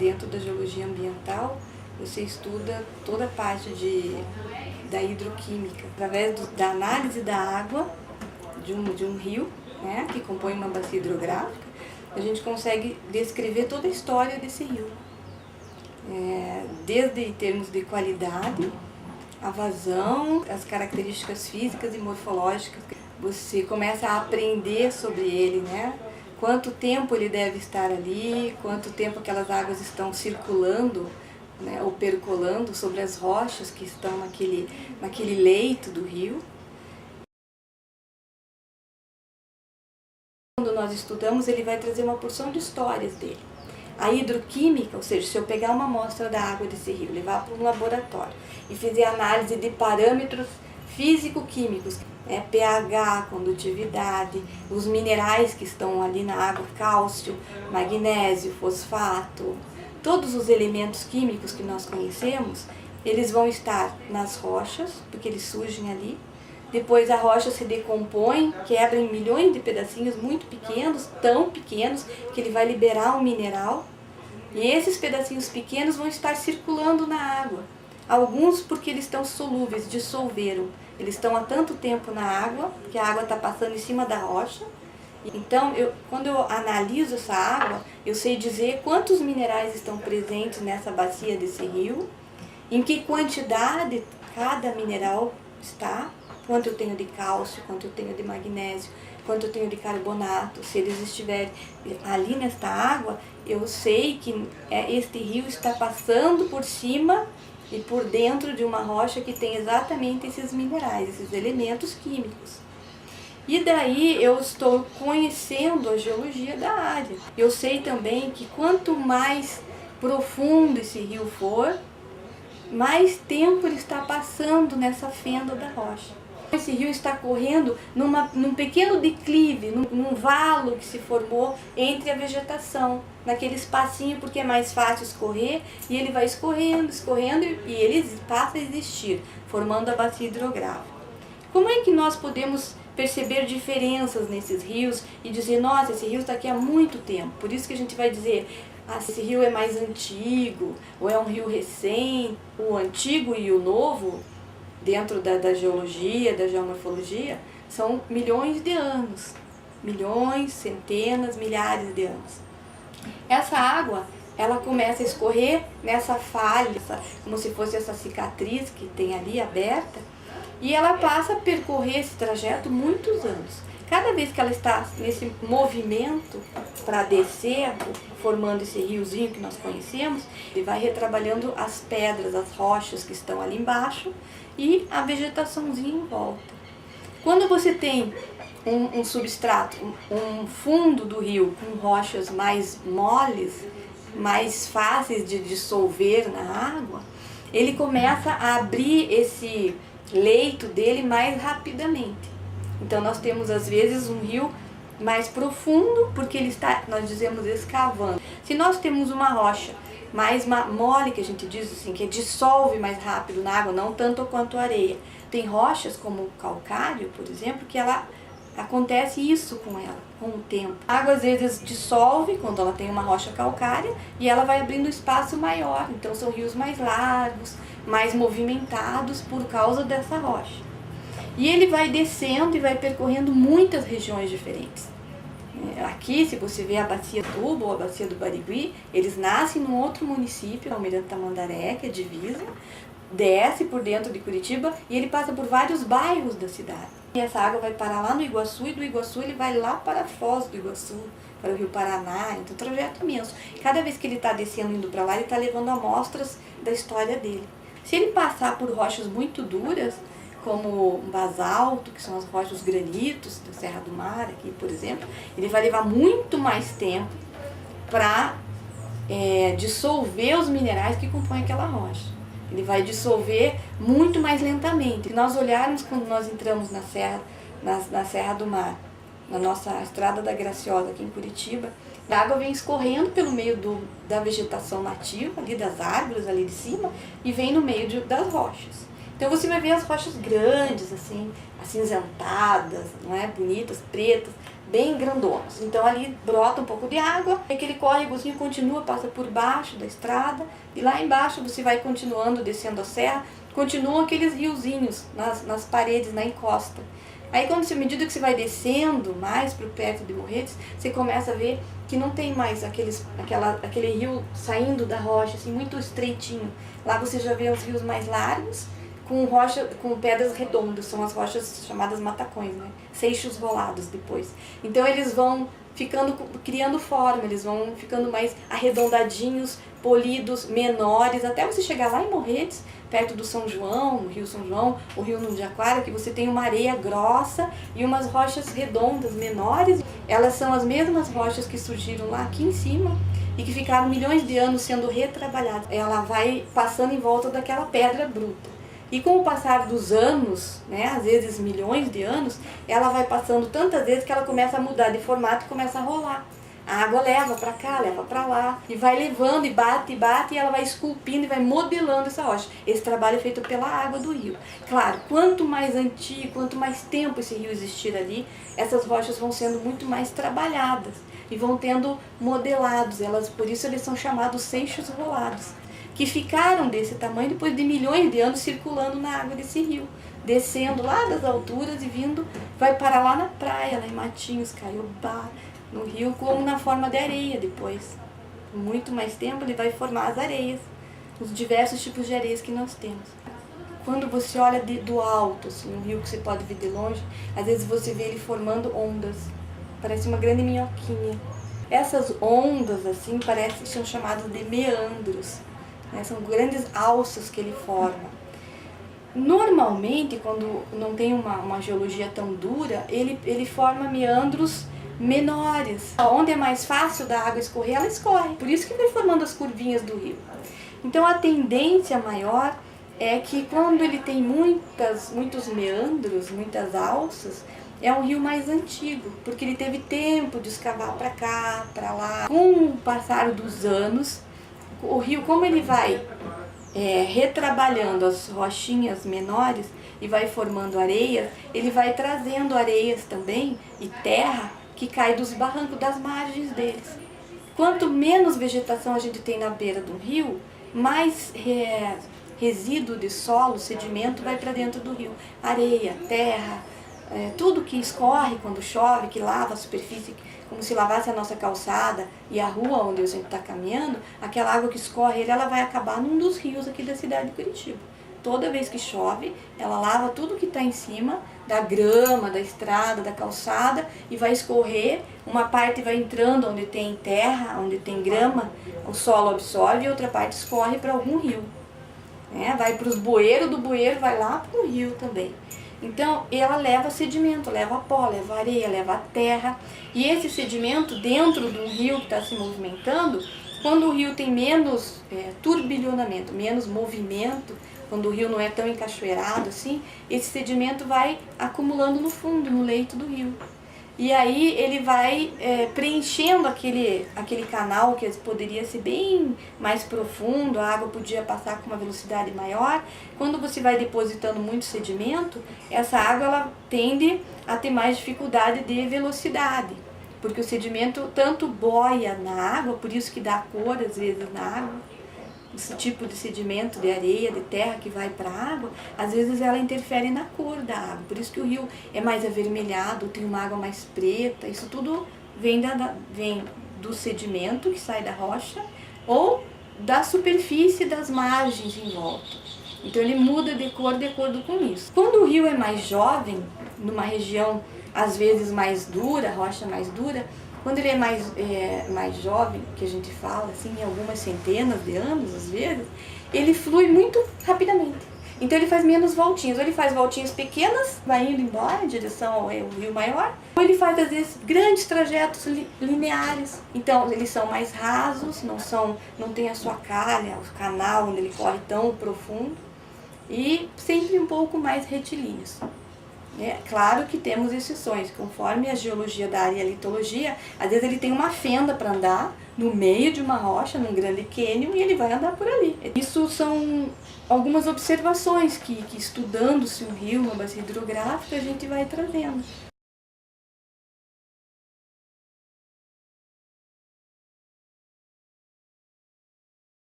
dentro da geologia ambiental, você estuda toda a parte da hidroquímica, através da análise da água de um rio, né, que compõe uma bacia hidrográfica. A gente consegue descrever toda a história desse rio, desde em termos de qualidade, a vazão, as características físicas e morfológicas. Você começa a aprender sobre ele, né? Quanto tempo ele deve estar ali, quanto tempo aquelas águas estão circulando, né, ou percolando sobre as rochas que estão naquele leito do rio. Quando nós estudamos, ele vai trazer uma porção de histórias dele. A hidroquímica, ou seja, se eu pegar uma amostra da água desse rio, levar para um laboratório e fizer análise de parâmetros físico-químicos, pH, condutividade, os minerais que estão ali na água, cálcio, magnésio, fosfato, todos os elementos químicos que nós conhecemos, eles vão estar nas rochas, porque eles surgem ali. Depois a rocha se decompõe, quebra em milhões de pedacinhos muito pequenos, tão pequenos, que ele vai liberar um mineral. E esses pedacinhos pequenos vão estar circulando na água. Alguns porque eles estão solúveis, dissolveram. Eles estão há tanto tempo na água, que a água está passando em cima da rocha. Então, quando eu analiso essa água, eu sei dizer quantos minerais estão presentes nessa bacia desse rio, em que quantidade cada mineral está, quanto eu tenho de cálcio, quanto eu tenho de magnésio, quanto eu tenho de carbonato. Se eles estiverem ali nesta água, eu sei que este rio está passando por cima e por dentro de uma rocha que tem exatamente esses minerais, esses elementos químicos. E daí eu estou conhecendo a geologia da área. Eu sei também que quanto mais profundo esse rio for, mais tempo ele está passando nessa fenda da rocha. Esse rio está correndo num pequeno declive, num valo que se formou entre a vegetação, naquele espacinho, porque é mais fácil escorrer, e ele vai escorrendo, escorrendo, e ele passa a existir, formando a bacia hidrográfica. Como é que nós podemos perceber diferenças nesses rios e dizer, nossa, esse rio está aqui há muito tempo? Por isso que a gente vai dizer, esse rio é mais antigo, ou é um rio recente. O antigo e o novo, dentro da geologia, da geomorfologia, são milhões de anos. Milhões, centenas, milhares de anos. Essa água, ela começa a escorrer nessa falha, como se fosse essa cicatriz que tem ali aberta, e ela passa a percorrer esse trajeto muitos anos. Cada vez que ela está nesse movimento para descer, formando esse riozinho que nós conhecemos, ele vai retrabalhando as pedras, as rochas que estão ali embaixo e a vegetaçãozinha em volta. Quando você tem um substrato, um fundo do rio com rochas mais moles, mais fáceis de dissolver na água, ele começa a abrir esse leito dele mais rapidamente. Então nós temos às vezes um rio mais profundo, porque ele está, nós dizemos, escavando. Se nós temos uma rocha mais mole, que a gente diz assim, que dissolve mais rápido na água, não tanto quanto a areia. Tem rochas como o calcário, por exemplo, que acontece isso com ela, com o tempo. A água às vezes dissolve quando ela tem uma rocha calcária e ela vai abrindo espaço maior. Então são rios mais largos, mais movimentados por causa dessa rocha. E ele vai descendo e vai percorrendo muitas regiões diferentes. Aqui, se você vê a Bacia do Tubo ou a Bacia do Barigui, eles nascem num outro município, Almirante Tamandaré, que é divisa, desce por dentro de Curitiba e ele passa por vários bairros da cidade. E essa água vai parar lá no Iguaçu e do Iguaçu ele vai lá para a Foz do Iguaçu, para o Rio Paraná, então um trajeto imenso. Cada vez que ele está descendo, indo para lá, ele está levando amostras da história dele. Se ele passar por rochas muito duras, como um basalto, que são as rochas, os granitos da Serra do Mar, aqui, por exemplo, ele vai levar muito mais tempo para dissolver os minerais que compõem aquela rocha. Ele vai dissolver muito mais lentamente. Se nós olharmos quando nós entramos na Serra do Mar, na nossa Estrada da Graciosa aqui em Curitiba, a água vem escorrendo pelo meio da vegetação nativa, ali das árvores ali de cima, e vem no meio das rochas. Então você vai ver as rochas grandes, assim, acinzentadas, não é? Bonitas, pretas, bem grandonos. Então ali brota um pouco de água, aquele córregozinho continua, passa por baixo da estrada, e lá embaixo você vai continuando, descendo a serra, continuam aqueles riozinhos nas paredes, na encosta. Aí quando à medida que você vai descendo mais para perto de Morretes, você começa a ver que não tem mais aquele rio saindo da rocha, assim, muito estreitinho. Lá você já vê os rios mais largos, com pedras redondas, são as rochas chamadas matacões, né? Seixos rolados depois. Então eles vão criando forma, eles vão ficando mais arredondadinhos, polidos, menores, até você chegar lá em Morretes, perto do São João, no Rio São João, o Rio Nundiaquara, que você tem uma areia grossa e umas rochas redondas, menores. Elas são as mesmas rochas que surgiram lá aqui em cima e que ficaram milhões de anos sendo retrabalhadas. Ela vai passando em volta daquela pedra bruta. E com o passar dos anos, né, às vezes milhões de anos, ela vai passando tantas vezes que ela começa a mudar de formato e começa a rolar. A água leva para cá, leva para lá, e vai levando, e bate, e ela vai esculpindo e vai modelando essa rocha. Esse trabalho é feito pela água do rio. Claro, quanto mais antigo, quanto mais tempo esse rio existir ali, essas rochas vão sendo muito mais trabalhadas e vão tendo modelados. Por isso eles são chamados seixos rolados, que ficaram desse tamanho depois de milhões de anos circulando na água desse rio, descendo lá das alturas e vindo, vai parar lá na praia, lá em Matinhos, Caiobá, no rio, como na forma de areia depois. Com muito mais tempo ele vai formar as areias, os diversos tipos de areias que nós temos. Quando você olha do alto, assim, um rio que você pode ver de longe, às vezes você vê ele formando ondas, parece uma grande minhoquinha. Essas ondas, assim, são chamadas de meandros, né? São grandes alças que ele forma. Normalmente, quando não tem uma geologia tão dura, ele forma meandros menores. Onde é mais fácil da água escorrer, ela escorre. Por isso que vai formando as curvinhas do rio. Então a tendência maior é que quando ele tem muitos meandros, muitas alças, é um rio mais antigo, porque ele teve tempo de escavar para cá, para lá. Com o passar dos anos, o rio, como ele vai retrabalhando as rochinhas menores e vai formando areias, ele vai trazendo areias também e terra que cai dos barrancos, das margens deles. Quanto menos vegetação a gente tem na beira do rio, mais resíduo de solo, sedimento vai para dentro do rio. Areia, terra, tudo que escorre quando chove, que lava a superfície, como se lavasse a nossa calçada e a rua onde a gente está caminhando, aquela água que escorre, ela vai acabar num dos rios aqui da cidade de Curitiba. Toda vez que chove, ela lava tudo que está em cima da grama, da estrada, da calçada e vai escorrer. Uma parte vai entrando onde tem terra, onde tem grama, o solo absorve, e outra parte escorre para algum rio. Vai para os bueiros, do bueiro vai lá para o rio também. Então, ela leva sedimento, leva pó, leva areia, leva terra. E esse sedimento, dentro de um rio que está se movimentando, quando o rio tem menos turbilhonamento, menos movimento, quando o rio não é tão encachoeirado assim, esse sedimento vai acumulando no fundo, no leito do rio. E aí ele vai preenchendo aquele canal que poderia ser bem mais profundo, a água podia passar com uma velocidade maior. Quando você vai depositando muito sedimento, essa água ela tende a ter mais dificuldade de velocidade, porque o sedimento tanto boia na água, por isso que dá cor às vezes na água. Esse tipo de sedimento, de areia, de terra que vai para a água, às vezes ela interfere na cor da água. Por isso que o rio é mais avermelhado, tem uma água mais preta. Isso tudo vem do sedimento que sai da rocha ou da superfície das margens em volta. Então ele muda de cor de acordo com isso. Quando o rio é mais jovem, numa região às vezes mais dura, rocha mais dura, quando ele é mais jovem, que a gente fala, assim, em algumas centenas de anos, às vezes, ele flui muito rapidamente. Então ele faz menos voltinhas. Ou ele faz voltinhas pequenas, vai indo embora em direção ao rio maior, ou ele faz, às vezes, grandes trajetos lineares. Então eles são mais rasos, não tem a sua calha, o canal onde ele corre tão profundo, e sempre um pouco mais retilíneos. Claro que temos exceções, conforme a geologia da área e a litologia, às vezes ele tem uma fenda para andar no meio de uma rocha, num grande cânion, e ele vai andar por ali. Isso são algumas observações que estudando-se um rio, uma bacia hidrográfica, a gente vai trazendo.